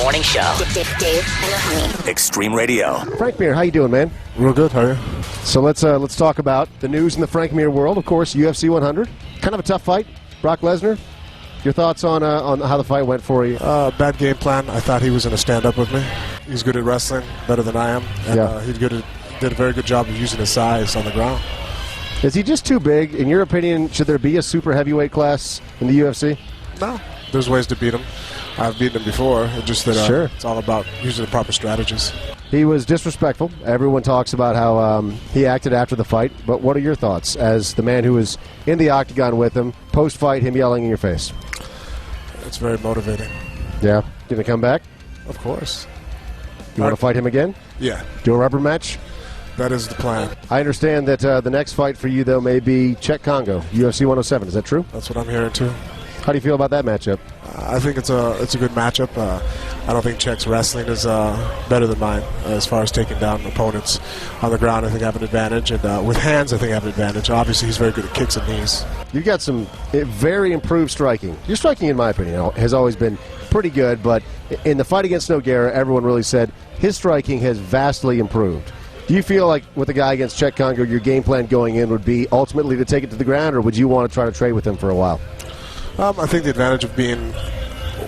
morning show. Dave and Honey. Extreme Radio. Frank Mir, how you doing, man? Real good, how are you? So let's talk about the news in the Frank Mir world. Of course, UFC 100. Kind of a tough fight. Brock Lesnar. Your thoughts on how the fight went for you? Bad game plan. I thought he was going to stand up with me. He's good at wrestling, better than I am. And he did a very good job of using his size on the ground. Is he just too big? In your opinion, should there be a super heavyweight class in the UFC? No. There's ways to beat him. I've beaten him before. It's just that it's all about using the proper strategies. He was disrespectful. Everyone talks about how he acted after the fight. But what are your thoughts as the man who was in the octagon with him, post-fight, him yelling in your face? It's very motivating. Yeah. Gonna come back? Of course. You want to fight him again? Yeah. Do a rubber match? That is the plan. I understand that the next fight for you, though, may be Czech Congo, UFC 107. Is that true? That's what I'm hearing, too. How do you feel about that matchup? I think it's a good matchup. I don't think Czech's wrestling is better than mine as far as taking down opponents on the ground. I think I have an advantage, and with hands, I think I have an advantage. Obviously, he's very good at kicks and knees. You've got some very improved striking. Your striking, in my opinion, has always been pretty good, but in the fight against Nogueira, everyone really said his striking has vastly improved. Do you feel like with a guy against Czech Congo, your game plan going in would be ultimately to take it to the ground, or would you want to try to trade with him for a while? I think the advantage of being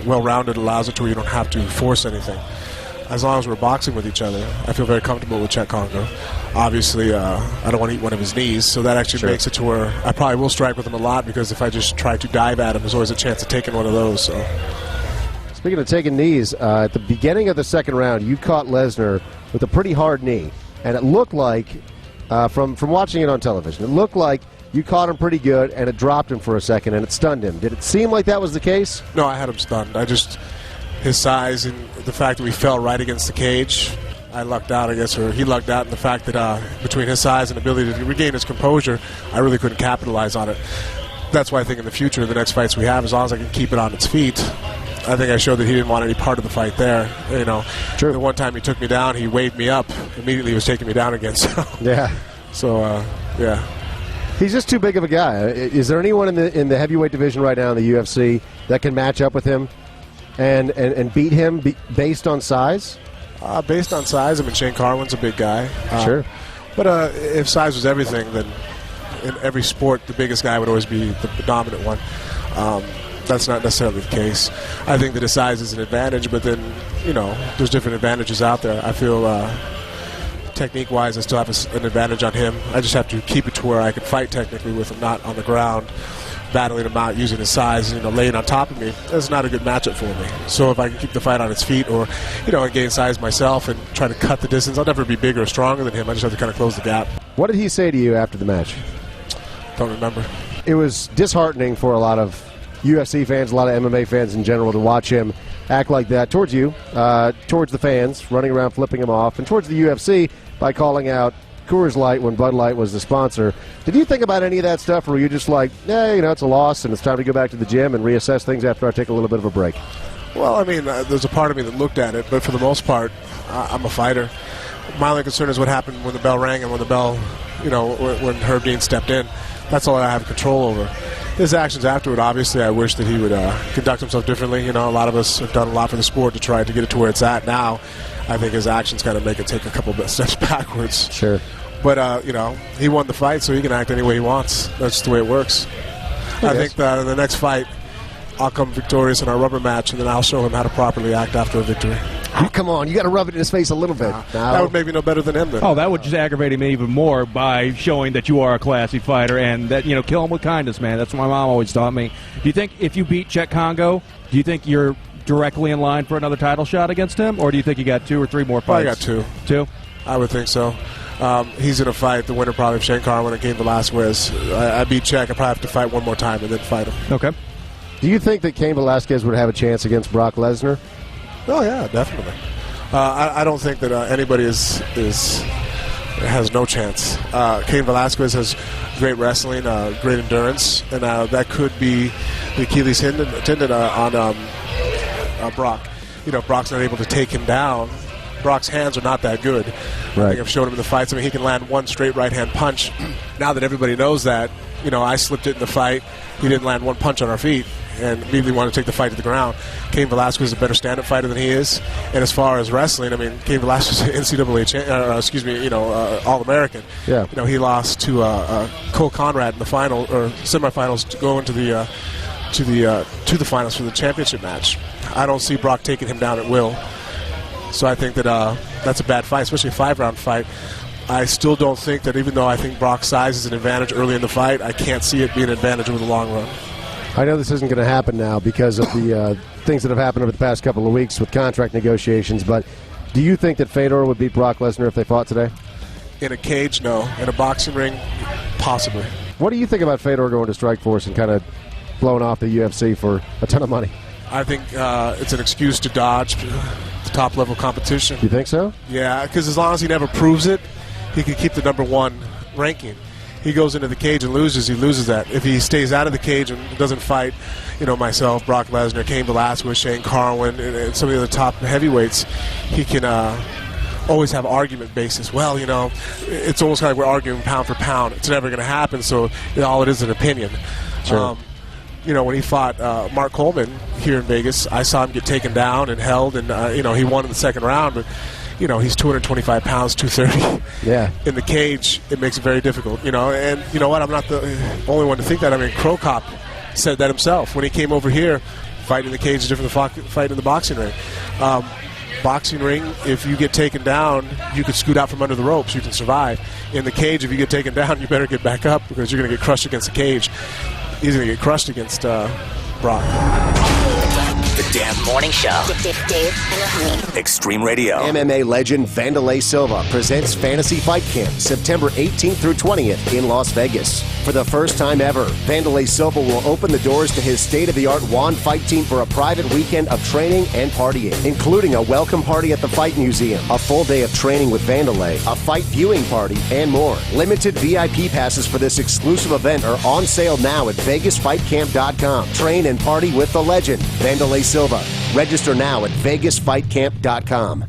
well-rounded allows it to where you don't have to force anything. As long as we're boxing with each other, I feel very comfortable with Czech Congo. Obviously, I don't want to eat one of his knees, so that actually makes it to where I probably will strike with him a lot, because if I just try to dive at him, there's always a chance of taking one of those. So. Speaking of taking knees, at the beginning of the second round, you caught Lesnar with a pretty hard knee, and it looked like, from watching it on television, it looked like you caught him pretty good, and it dropped him for a second, and it stunned him. Did it seem like that was the case? No, I had him stunned. His size and the fact that we fell right against the cage, I lucked out, I guess, or he lucked out in the fact that between his size and ability to regain his composure, I really couldn't capitalize on it. That's why I think in the future, the next fights we have, as long as I can keep it on its feet, I think I showed that he didn't want any part of the fight there. You know, True. The one time he took me down, he waved me up. Immediately he was taking me down again. So, yeah. He's just too big of a guy. Is there anyone in the heavyweight division right now in the UFC that can match up with him and beat him based on size? Based on size, I mean, Shane Carwin's a big guy. Sure. But if size was everything, then in every sport, the biggest guy would always be the dominant one. That's not necessarily the case. I think that his size is an advantage, but then, there's different advantages out there. I feel technique-wise, I still have an advantage on him. I just have to keep it to where I can fight technically with him, not on the ground, battling him out, using his size, laying on top of me. That's not a good matchup for me. So if I can keep the fight on its feet or, gain size myself and try to cut the distance, I'll never be bigger or stronger than him. I just have to kind of close the gap. What did he say to you after the match? Don't remember. It was disheartening for a lot of UFC fans, a lot of MMA fans in general, to watch him act like that towards you, towards the fans, running around flipping him off, and towards the UFC by calling out Coors Light when Bud Light was the sponsor. Did you think about any of that stuff, or were you just like, it's a loss and it's time to go back to the gym and reassess things after I take a little bit of a break? Well, I mean, there's a part of me that looked at it, but for the most part, I'm a fighter. My only concern is what happened when the bell rang and when the bell, when Herb Dean stepped in. That's all I have control over. His actions afterward, obviously, I wish that he would conduct himself differently. A lot of us have done a lot for the sport to try to get it to where it's at now. I think his actions kind of make it take a couple of steps backwards. Sure. But, he won the fight, so he can act any way he wants. That's the way it works. I think that in the next fight, I'll come victorious in our rubber match, and then I'll show him how to properly act after a victory. Oh, come on, you got to rub it in his face a little bit. That would make me no better than him then. Oh, that would just aggravate him even more by showing that you are a classy fighter and that, kill him with kindness, man. That's what my mom always taught me. Do you think if you beat Czech Congo, do you think you're directly in line for another title shot against him, or do you think you got 2 or 3 more fights? I got 2. 2? I would think so. He's in a fight, the winner probably of Shane Carwin and Cain Velasquez. I beat Czech. I probably have to fight one more time and then fight him. Okay. Do you think that Cain Velasquez would have a chance against Brock Lesnar? Oh, yeah, definitely. I don't think that anybody has no chance. Cain Velasquez has great wrestling, great endurance, and that could be the Achilles tendon on Brock. Brock's not able to take him down. Brock's hands are not that good. Right. I think I've shown him in the fights. I mean, he can land one straight right-hand punch. Now that everybody knows that, I slipped it in the fight. He didn't land one punch on our feet. and immediately wanted to take the fight to the ground. Cain Velasquez is a better stand-up fighter than he is. And as far as wrestling, I mean, Cain Velasquez is an NCAA, All-American. Yeah. He lost to Cole Conrad in the final or semifinals to go into the to the finals for the championship match. I don't see Brock taking him down at will. So I think that that's a bad fight, especially a 5-round fight. I still don't think that, even though I think Brock's size is an advantage early in the fight, I can't see it being an advantage over the long run. I know this isn't going to happen now because of the things that have happened over the past couple of weeks with contract negotiations, but do you think that Fedor would beat Brock Lesnar if they fought today? In a cage, no. In a boxing ring, possibly. What do you think about Fedor going to Strikeforce and kind of blowing off the UFC for a ton of money? I think it's an excuse to dodge the top-level competition. You think so? Yeah, because as long as he never proves it, he can keep the #1 ranking. He goes into the cage and loses, he loses that. If he stays out of the cage and doesn't fight, myself, Brock Lesnar, Cain Velasquez, Shane Carwin, and some of the other top heavyweights, he can always have argument basis. Well, it's almost like we're arguing pound for pound. It's never going to happen, so all it is an opinion. Sure. When he fought Mark Coleman here in Vegas, I saw him get taken down and held, and, he won in the second round, but he's 225 pounds, 230. Yeah. In the cage, it makes it very difficult, And you know what? I'm not the only one to think that. I mean, Crow Cop said that himself when he came over here. Fighting in the cage is different than fighting in the boxing ring. Boxing ring, if you get taken down, you can scoot out from under the ropes. You can survive. In the cage, if you get taken down, you better get back up because you're going to get crushed against the cage. He's going to get crushed against Brock. The Dan Morning Show. Dave and Honey. Extreme Radio. MMA legend Vanderlei Silva presents Fantasy Fight Camp September 18th through 20th in Las Vegas. For the first time ever, Vanderlei Silva will open the doors to his state-of-the-art Juan fight team for a private weekend of training and partying, including a welcome party at the Fight Museum, a full day of training with Vanderlei, a fight viewing party, and more. Limited VIP passes for this exclusive event are on sale now at VegasFightCamp.com. Train and party with the legend, Vanderlei Silva. Register now at VegasFightCamp.com.